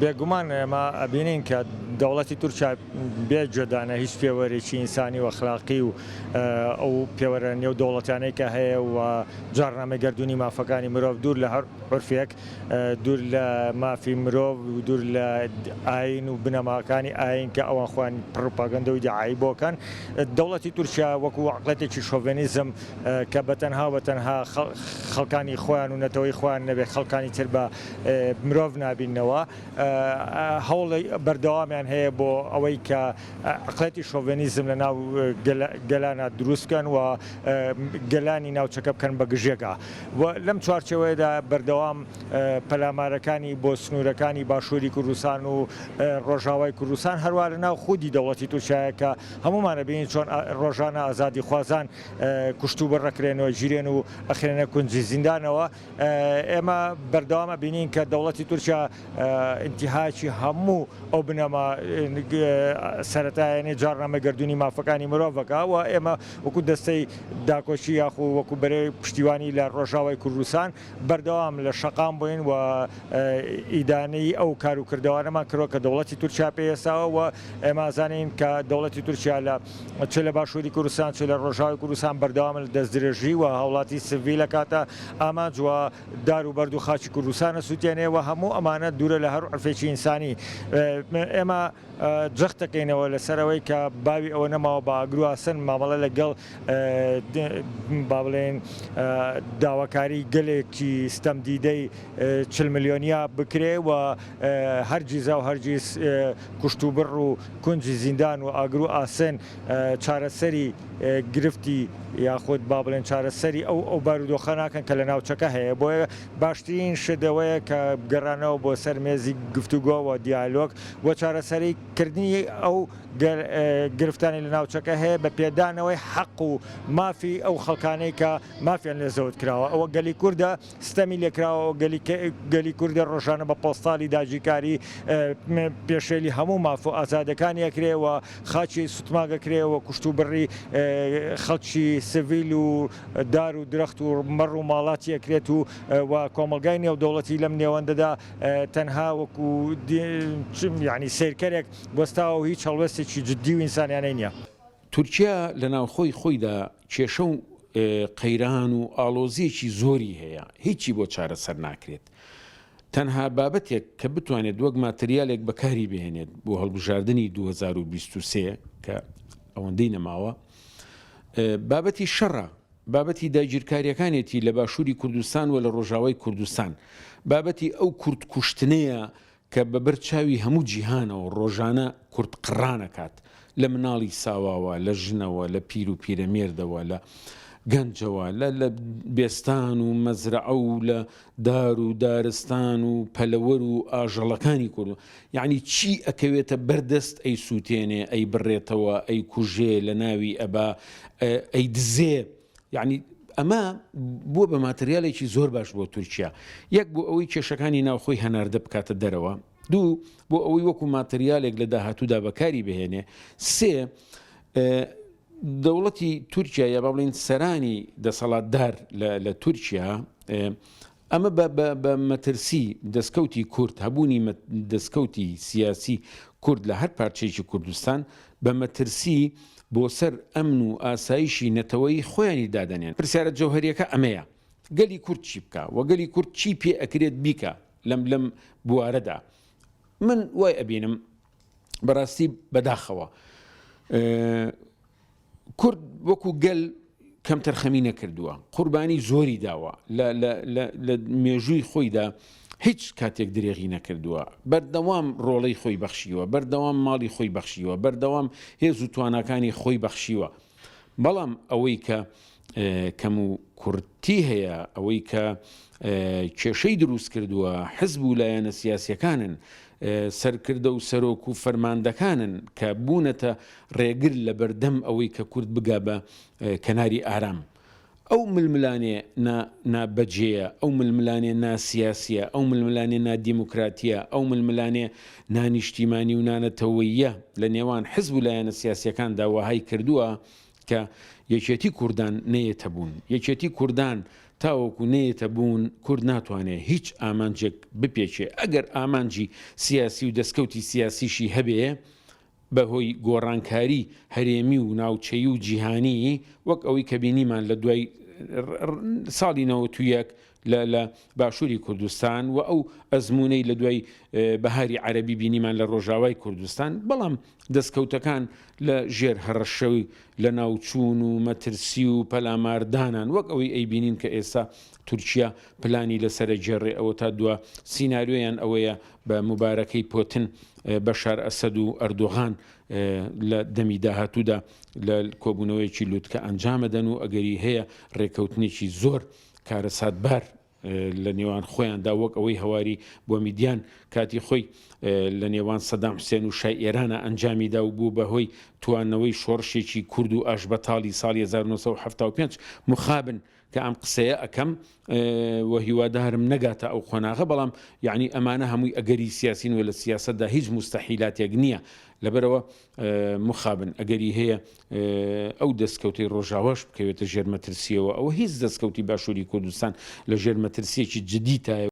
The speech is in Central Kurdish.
بێگومان ئێمە ئەبینین کە دەوڵەتی تورکیا بێ جۆدانە هیچ پێوەرێکی ئینسانی و ئەخلاقی و ئەو پێوەرە نێو دەوڵەتیانەی کە هەیە و جارنامەگەردوونی مافەکانی مرۆڤ دوور لە هەر عورفێک، دوور لە مافی مرۆڤ و دوور لە ئاین و بنەماکانی ئاین کە ئەوان خوان پروپاگەندە و دیعایی بۆکەن. دەوڵەتی تورکیا وەکو عقڵەتێکی شۆڤێنیزم کە بەتەنها خەڵکانی خۆیان و نەتەوەی خۆیان نەبێت خەڵکانی تر بە مرۆڤ نابینەوە، هەوڵی بەردەوامیان هەیە بۆ ئەوەی کە عقڵەتی شۆڤێنیزم لە ناو گەلانە دروستکەن و گەلانی ناوچەکە بکەن بە گژێگا. لەم چوارچەوەیەدا بەردەوام پەلامارەکانی بۆ سنوورەکانی باشووری کوردستان و ڕۆژاوای کوردستان هەروە لە ناو خودی دەوڵەتی تورکیایە کە هەمومانە بینین چۆن ڕۆژانە ئازادی خوازان کوشت و بڕەکرێنەوە، ژیرێن و ئەخرێنە کونجی زیندانەوە. ئێمە بەردەوامە بینین کە دەوڵەتی تورکیا ئینتیهاکی هەموو ئەو بنەما سەرەتایانێ جارنامەگەردوونی مافەکانی مرۆڤەکە و ئێمە وەکو دەستەی داکۆچی یاخو وەکو بەرەی پشتیوانی لە ڕۆژاوای کوردستان بەردەوام لە شەقام بووین و ئیدانەی ئەو کار و کردەوانەمان کردووە کە دەوڵەتی تورکیا پێویستاوە و ئێمە زانین کە دەوڵەتی تورکیا چ لە باشووری کوردستان چ لە ڕۆژاوی کوردستان بەردەوام لە دەستدرێژی و هەوڵاتی سڤیلە کاتە ئامانج و دار و بەرد و خاچی کوردستانە سووتێنێەوە هەموو ئەمانە دوورە لە هەر عرفێکی ئینسانی. ئێمە جەختەکەینەوە لەسەرەوەی کە باوی ئەوە نەماوە بە ئاگرواسن مامەڵە لەگەڵ با بڵێن داواکاری گەلێکی ستەمدیدەی 40 ملیۆنیا بکرێ و هەرگیزا و هەرگیز کوشت و بڕ و کونجی زیندان و ئاگرو ئاسن چارەسەری گرفتی یاخود با بڵێن چارەسەری ئەو بارودۆخە ناکەن کە لە ناوچەکە هەیە. بۆیە باشترین شدەوەیە کە گەڕانەوە بۆ سەر مێزی گفتوگۆ و دیالۆگ و چارەسەریکردنی ئەو گرفتانی لە ناوچەکە هەیە بە پێدانەوەی حەق و مافی ئەو خەڵکانەی کە مافیان لێ زەوت کراوە. ئەوە گەلی کووردە ستەمی لێکراوە، گەلی کووردە ڕۆژانە بە پۆستاڵی داگیرکاری پێشێلی هەموو ماف و ئازادەکانی ئەکرێەوە، خاچی سوتماگەکرێەوە، کوشت و بڕی خەڵکی سڤیل و دار و درەخت و مەڕ و ماڵاتی ئەکرێت و کۆمەلگای نێو دەوڵەتی لەم نێوەندەدا تەنها وەکو یعنی سیرکەرێک بەستاوە و هیچ هەڵوەستێکی جددی و ئینسانیانەی نییە. تورکیا لە ناوخۆی خۆیدا کێشە و قەیران و ئاڵۆزیەکی زۆری هەیە، هیچی بۆ چارەسەر ناکرێت. تەنها بابەتێک کە بتوانێت وەک ماتریالێک بەکاری بهێنێت بۆ هەڵبژاردننی 2023 کە ئەوەندەی نەماوە، بابەتی شەڕە، بابەتی داگیرکاریەکانێتی لە باشووری کوردستان و لە ڕۆژاوای کوردستان، بابەتی ئەو کورد کوشتنەیە کە بەبەر چاوی هەموو جیهانەوە ڕۆژانە کورد قڕانەکات لە مناڵی ساواوە، لە ژنەوە، لە پیر و پیرەمێردەوە، لە گەنجەوە، لە بێستان و مەزرعە و لە دار و دارستان و پەلەوەر و ئاژەڵەکانی کورد. یعنی چی ئەکەوێتە بەردەست ئەی سووتێنێ، ئەی بڕێتەوە، ئەی کوژێ لە ناوی ئەبا، ئەی دزێ. یعنی ئەمە بووە بە ماتریالێکی زۆر باش بۆ تورکیا. یەک بۆ ئەوەی کێشەکانی ناوخۆی هەناردە بکاتە دەرەوە، دوو بۆ ئەوەی وەکو ماتریالێک لە داهاتوودا بەکاری بهێنێ، سێ دەوڵەتی تورکیا یا با بڵێن سەرانی دەسەڵاتدار لە تورکیا ئەمە بە مەترسی دەستکەوتی کورد، هەبوونی دەستکەوتی سیاسی کورد لە هەر پارچەیەکی کوردستان بە مەترسی بۆ سەر ئەمن و ئاسایشی نەتەوەی خۆیانی دادەنێن. پرسیارە جەوهەریەکە ئەمەیە، گەلی کورد چی بکە و گەلی کورد چی پێ ئەکرێت بیکە لەم بوارەدا. من وای ئەبینم بەڕاستی بەداخەوە کورد وەکو گەل کەم تەرخەمی نەکردووە، قوربانی زۆری داوە لە مێژووی خۆیدا، هیچ کاتێک درێغی نەکردووە، بەردەوام ڕۆڵەی خۆی بەخشیوە، بەردەوام ماڵی خۆی بەخشیوە، بەردەوام هێز و تواناکانی خۆی بەخشیوە. بەڵام ئەوەی کە کەم و کورتی هەیە، ئەوەی کە کێشەی دروست کردووە، حزب و لایەنە سیاسیەکانن، سەرکردە و سەرۆک و فەرماندەکانن کە بوونەتە ڕێگر لە بەردەم ئەوەی کە کورد بگا بە کەناری ئارام. ئەو ململانێ نابەجێیە، ئەو ململانێ ناسیاسیە، ئەو ململانێ نادیموکراتیە، ئەو ململانێ نانیشتیمانی و نانەتەوەییە لە نێوان حزب و لایەنە سیاسیەکاندا وەهای کردووە کە یەکێتی کوردان نەیەتە بوون، یەکێتی کوردان تاوەکو نێتە بوون کورد ناتوانێت هیچ ئامانجێک بپێچێ ئەگەر ئامانجی سیاسی و دەستکەوتی سیاسیشی هەبێ بەهۆی گۆڕانکاری هەرێمی و ناوچەی و جیهانی وەک ئەوەی کە بینیمان لە دوای ساڵی 91 لە باشووری کوردستان و ئەو ئەزمونەی لە دوای بەهاری عەرەبی بینیمان لە ڕۆژاوای کوردستان بەڵام دەستکەوتەکان لە ژێر هەڕەشەوی لە ناوچوون و مەترسی و پەلاماردانان وەک ئەوەی ئەی بینین کە ئێستا تورکیا پلانی لەسرە جێڕێ ئەوە تا دووە سیناریۆیان ئەوەیە بە مبارەکەی پۆتن بەشار ئەسەد و ئەردۆغان لە دەمی داهاتوودا لە کۆبوونەوەیکی لووتکە ئەنجامەدەن و ئەگەری هەیە ڕێکەوتنێکی زۆر کارە ساتبار لە نێوان خۆیاندا وەک ئەوەی هەواری بۆ میدیان کاتی خۆی لە نێوان سەدام حوسێن و شای ئێرانە ئەنجامیدا و بوو بەهۆی توانەوەی شۆڕشێکی کورد و ئاشبەتاڵی ساڵی 1975 مخابن کە ئەم قسەیە ئەەکەم و هیوادارم نەگاتە ئەو خۆناغە بەڵام یعنی ئەمانە هەمووی ئەگەری سیاسین و لە سیاسەتدا هیچ مستەحیلاتێک نییە لەبەرەوە مخابن ئەگەری هەیە ئەو دەستکەوتی ڕۆژاواش بکەوێتە ژێر مەترسیەوە ئەوە هیچ دەستکەوتی باشووری کوردستان لە ژێر مەترسیەکی جدی تایە